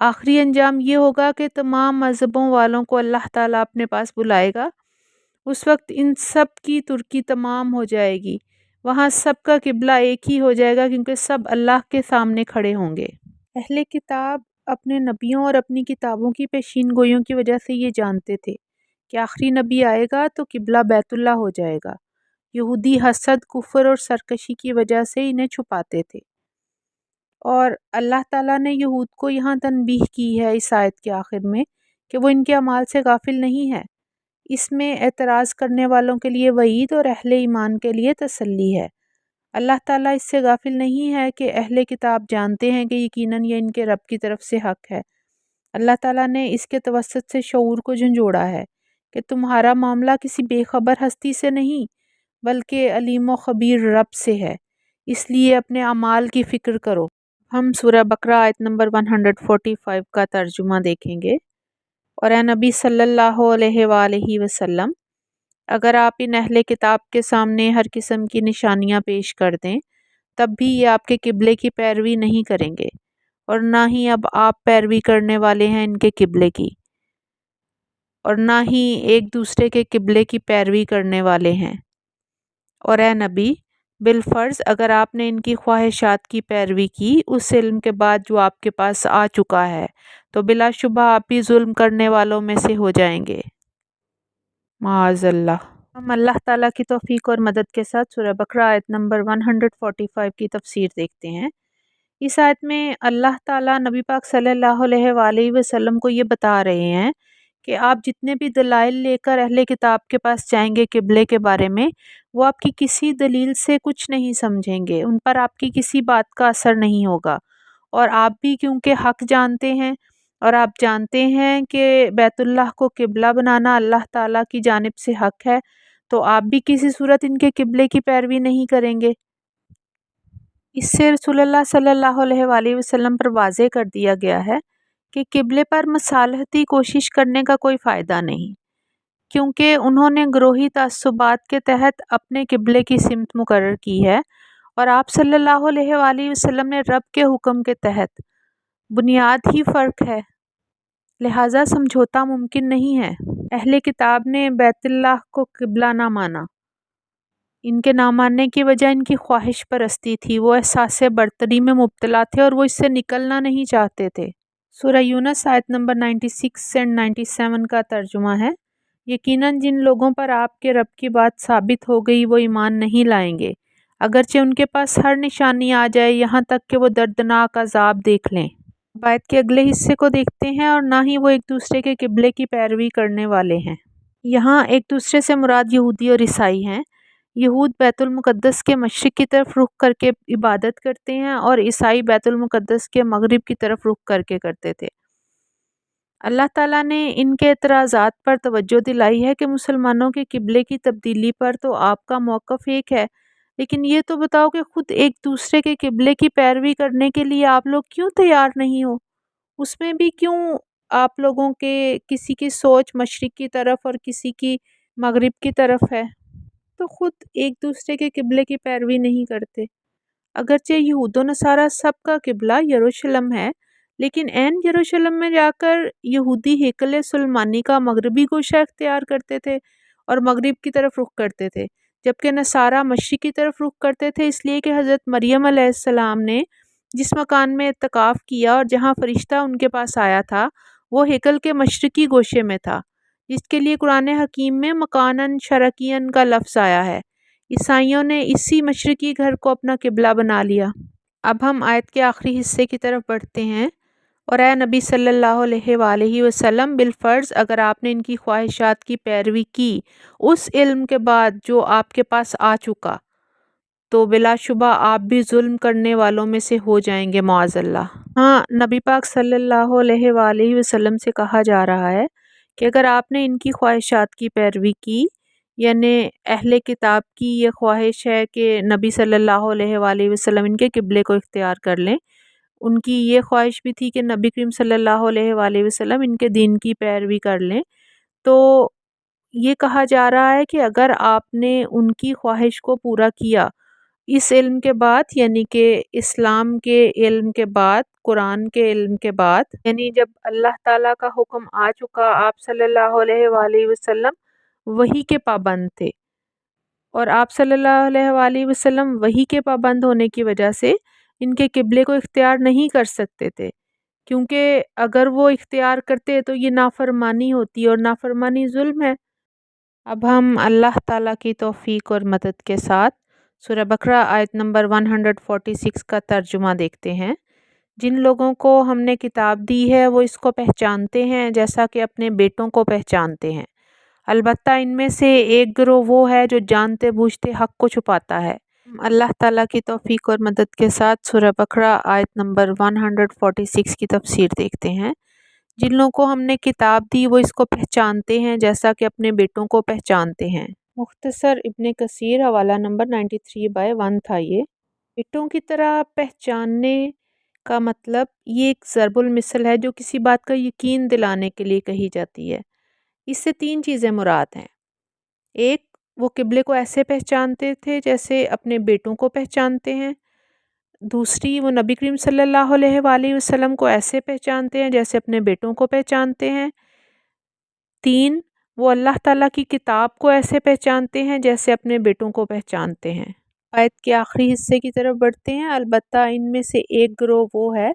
آخری انجام یہ ہوگا کہ تمام مذہبوں والوں کو اللہ تعالیٰ اپنے پاس بلائے گا۔ اس وقت ان سب کی ترکی تمام ہو جائے گی، وہاں سب کا قبلہ ایک ہی ہو جائے گا، کیونکہ سب اللہ کے سامنے کھڑے ہوں گے۔ اہل کتاب اپنے نبیوں اور اپنی کتابوں کی پیشین گوئیوں کی وجہ سے یہ جانتے تھے کہ آخری نبی آئے گا تو قبلہ بیت اللہ ہو جائے گا۔ یہودی حسد، کفر اور سرکشی کی وجہ سے انہیں چھپاتے تھے، اور اللہ تعالیٰ نے یہود کو یہاں تنبیہ کی ہے اس آیت کے آخر میں کہ وہ ان کے اعمال سے غافل نہیں ہے۔ اس میں اعتراض کرنے والوں کے لیے وعید اور اہل ایمان کے لیے تسلی ہے۔ اللہ تعالیٰ اس سے غافل نہیں ہے کہ اہل کتاب جانتے ہیں کہ یقیناً یہ ان کے رب کی طرف سے حق ہے۔ اللہ تعالیٰ نے اس کے توسط سے شعور کو جھنجھوڑا ہے کہ تمہارا معاملہ کسی بے خبر ہستی سے نہیں بلکہ علیم و خبیر رب سے ہے، اس لیے اپنے اعمال کی فکر کرو۔ ہم سورہ بقرہ آیت نمبر 145 کا ترجمہ دیکھیں گے۔ اور اے نبی صلی اللہ علیہ وآلہ وسلم، اگر آپ ان اہل کتاب کے سامنے ہر قسم کی نشانیاں پیش کر دیں تب بھی یہ آپ کے قبلے کی پیروی نہیں کریں گے، اور نہ ہی اب آپ پیروی کرنے والے ہیں ان کے قبلے کی، اور نہ ہی ایک دوسرے کے قبلے کی پیروی کرنے والے ہیں۔ اور اے نبی، بالفرض اگر آپ نے ان کی خواہشات کی پیروی کی اس علم کے بعد جو آپ کے پاس آ چکا ہے تو بلا شبہ آپ بھی ظلم کرنے والوں میں سے ہو جائیں گے، معاذ اللہ۔ ہم اللہ تعالیٰ کی توفیق اور مدد کے ساتھ سورہ بقرہ آیت نمبر 145 کی تفسیر دیکھتے ہیں۔ اس آیت میں اللہ تعالیٰ نبی پاک صلی اللہ علیہ وآلہ وسلم کو یہ بتا رہے ہیں کہ آپ جتنے بھی دلائل لے کر اہل کتاب کے پاس جائیں گے قبلے کے بارے میں، وہ آپ کی کسی دلیل سے کچھ نہیں سمجھیں گے، ان پر آپ کی کسی بات کا اثر نہیں ہوگا، اور آپ بھی کیونکہ حق جانتے ہیں اور آپ جانتے ہیں کہ بیت اللہ کو قبلہ بنانا اللہ تعالیٰ کی جانب سے حق ہے، تو آپ بھی کسی صورت ان کے قبلے کی پیروی نہیں کریں گے۔ اس سے رسول اللہ صلی اللہ علیہ وآلہ وسلم پر واضح کر دیا گیا ہے کہ قبلے پر مصالحتی کوشش کرنے کا کوئی فائدہ نہیں، کیونکہ انہوں نے گروہی تعصبات کے تحت اپنے قبلے کی سمت مقرر کی ہے، اور آپ صلی اللہ علیہ وآلہ وسلم نے رب کے حکم کے تحت۔ بنیاد ہی فرق ہے، لہٰذا سمجھوتا ممکن نہیں ہے۔ اہل کتاب نے بیت اللہ کو قبلہ نہ مانا، ان کے نہ ماننے کی وجہ ان کی خواہش پرستی تھی، وہ احساس برتری میں مبتلا تھے اور وہ اس سے نکلنا نہیں چاہتے تھے۔ سورہ یونس آیت نمبر 96 اور 97 کا ترجمہ ہے، یقیناً جن لوگوں پر آپ کے رب کی بات ثابت ہو گئی وہ ایمان نہیں لائیں گے، اگرچہ ان کے پاس ہر نشانی آ جائے، یہاں تک کہ وہ دردناک عذاب دیکھ لیں۔ آیت کے اگلے حصے کو دیکھتے ہیں، اور نہ ہی وہ ایک دوسرے کے قبلے کی پیروی کرنے والے ہیں۔ یہاں ایک دوسرے سے مراد یہودی اور عیسائی ہیں۔ یہود بیت المقدس کے مشرق کی طرف رخ کر کے عبادت کرتے ہیں، اور عیسائی بیت المقدس کے مغرب کی طرف رخ کر کے کرتے تھے۔ اللہ تعالیٰ نے ان کے اعتراضات پر توجہ دلائی ہے کہ مسلمانوں کے قبلے کی تبدیلی پر تو آپ کا موقف ایک ہے، لیکن یہ تو بتاؤ کہ خود ایک دوسرے کے قبلے کی پیروی کرنے کے لیے آپ لوگ کیوں تیار نہیں ہو؟ اس میں بھی کیوں آپ لوگوں کے کسی کی سوچ مشرق کی طرف اور کسی کی مغرب کی طرف ہے، تو خود ایک دوسرے کے قبلے کی پیروی نہیں کرتے۔ اگرچہ یہود و نصارہ سب کا قبلہ یروشلم ہے، لیکن عین یروشلم میں جا کر یہودی ہیکل سلیمانی کا مغربی گوشہ اختیار کرتے تھے اور مغرب کی طرف رخ کرتے تھے، جبکہ نصارہ مشرق کی طرف رخ کرتے تھے، اس لیے کہ حضرت مریم علیہ السلام نے جس مکان میں اعتکاف کیا اور جہاں فرشتہ ان کے پاس آیا تھا وہ ہیکل کے مشرقی گوشے میں تھا، جس کے لیے قرآن حکیم میں مکاناً شرقین کا لفظ آیا ہے۔ عیسائیوں نے اسی مشرقی گھر کو اپنا قبلہ بنا لیا۔ اب ہم آیت کے آخری حصے کی طرف بڑھتے ہیں۔ اور اے نبی صلی اللہ علیہ وآلہ وسلم، بالفرض اگر آپ نے ان کی خواہشات کی پیروی کی اس علم کے بعد جو آپ کے پاس آ چکا تو بلا شبہ آپ بھی ظلم کرنے والوں میں سے ہو جائیں گے، معاذ اللہ۔ ہاں، نبی پاک صلی اللہ علیہ وآلہ وسلم سے کہا جا رہا ہے کہ اگر آپ نے ان کی خواہشات کی پیروی کی، یعنی اہل کتاب کی یہ خواہش ہے کہ نبی صلی اللہ علیہ وآلہ وسلم ان کے قبلے کو اختیار کر لیں، ان کی یہ خواہش بھی تھی کہ نبی کریم صلی اللہ علیہ وآلہ وسلم ان کے دین کی پیروی کر لیں، تو یہ کہا جا رہا ہے کہ اگر آپ نے ان کی خواہش کو پورا کیا اس علم کے بعد، یعنی کہ اسلام کے علم کے بعد قرآن کے علم کے بعد، یعنی جب اللہ تعالیٰ کا حکم آ چکا، آپ صلی اللہ علیہ وآلہ وسلم وحی کے پابند تھے، اور آپ صلی اللہ علیہ وآلہ وسلم وحی کے پابند ہونے کی وجہ سے ان کے قبلے کو اختیار نہیں کر سکتے تھے، کیونکہ اگر وہ اختیار کرتے تو یہ نافرمانی ہوتی، اور نافرمانی ظلم ہے۔ اب ہم اللہ تعالیٰ کی توفیق اور مدد کے ساتھ سورہ بقرہ آیت نمبر 146 کا ترجمہ دیکھتے ہیں۔ جن لوگوں کو ہم نے کتاب دی ہے وہ اس کو پہچانتے ہیں جیسا کہ اپنے بیٹوں کو پہچانتے ہیں، البتہ ان میں سے ایک گروہ وہ ہے جو جانتے بوجھتے حق کو چھپاتا ہے۔ اللہ تعالیٰ کی توفیق اور مدد کے ساتھ سورہ بقرہ آیت نمبر 146 کی تفسیر دیکھتے ہیں۔ جن لوگوں کو ہم نے کتاب دی وہ اس کو پہچانتے ہیں جیسا کہ اپنے بیٹوں کو پہچانتے ہیں۔ مختصر ابن کثیر حوالہ نمبر 93/1 تھا یہ۔ بیٹوں کی طرح پہچاننے کا مطلب یہ ایک ضرب المثل ہے جو کسی بات کا یقین دلانے کے لیے کہی جاتی ہے۔ اس سے 3 چیزیں مراد ہیں۔ ایک، وہ قبلے کو ایسے پہچانتے تھے جیسے اپنے بیٹوں کو پہچانتے ہیں۔ دوسری، وہ نبی کریم صلی اللہ علیہ وآلہ وسلم کو ایسے پہچانتے ہیں جیسے اپنے بیٹوں کو پہچانتے ہیں۔ 3، وہ اللہ تعالیٰ کی کتاب کو ایسے پہچانتے ہیں جیسے اپنے بیٹوں کو پہچانتے ہیں۔ آیت کے آخری حصے کی طرف بڑھتے ہیں۔ البتہ ان میں سے ایک گروہ وہ ہے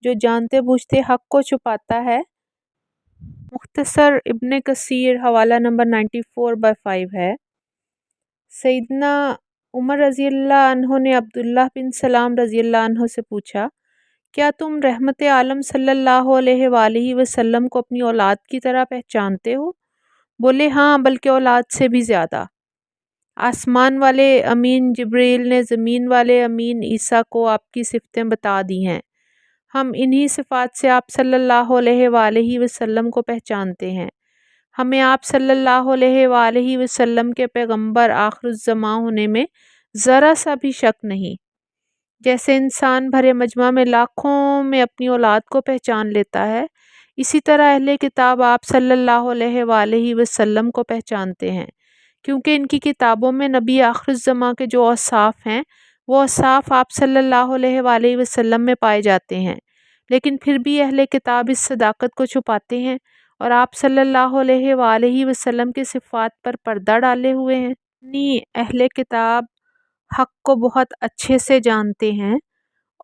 جو جانتے بوجھتے حق کو چھپاتا ہے۔ مختصر ابن کثیر حوالہ نمبر 94/5 ہے۔ سیدنا عمر رضی اللہ عنہ نے عبداللہ بن سلام رضی اللہ عنہ سے پوچھا، کیا تم رحمت عالم صلی اللہ علیہ وآلہ وسلم کو اپنی اولاد کی طرح پہچانتے ہو؟ بولے ہاں، بلکہ اولاد سے بھی زیادہ۔ آسمان والے امین جبریل نے زمین والے امین عیسیٰ کو آپ کی صفتیں بتا دی ہیں۔ ہم انہی صفات سے آپ صلی اللہ علیہ وآلہ وسلم کو پہچانتے ہیں۔ ہمیں آپ صلی اللہ علیہ وآلہ وسلم کے پیغمبر آخر الزماں ہونے میں ذرا سا بھی شک نہیں۔ جیسے انسان بھرے مجمع میں لاکھوں میں اپنی اولاد کو پہچان لیتا ہے، اسی طرح اہل کتاب آپ صلی اللہ علیہ وآلہ وسلم کو پہچانتے ہیں، کیونکہ ان کی کتابوں میں نبی آخر الزماں کے جو اوصاف ہیں وہ اوصاف آپ صلی اللہ علیہ وآلہ وسلم میں پائے جاتے ہیں، لیکن پھر بھی اہل کتاب اس صداقت کو چھپاتے ہیں اور آپ صلی اللہ علیہ وآلہ وسلم کی صفات پر پردہ ڈالے ہوئے ہیں۔ اہل کتاب حق کو بہت اچھے سے جانتے ہیں،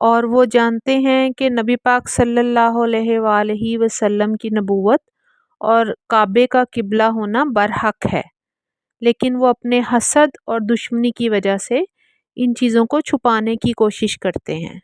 اور وہ جانتے ہیں کہ نبی پاک صلی اللہ علیہ وآلہ وسلم کی نبوت اور کعبے کا قبلہ ہونا برحق ہے، لیکن وہ اپنے حسد اور دشمنی کی وجہ سے ان چیزوں کو چھپانے کی کوشش کرتے ہیں۔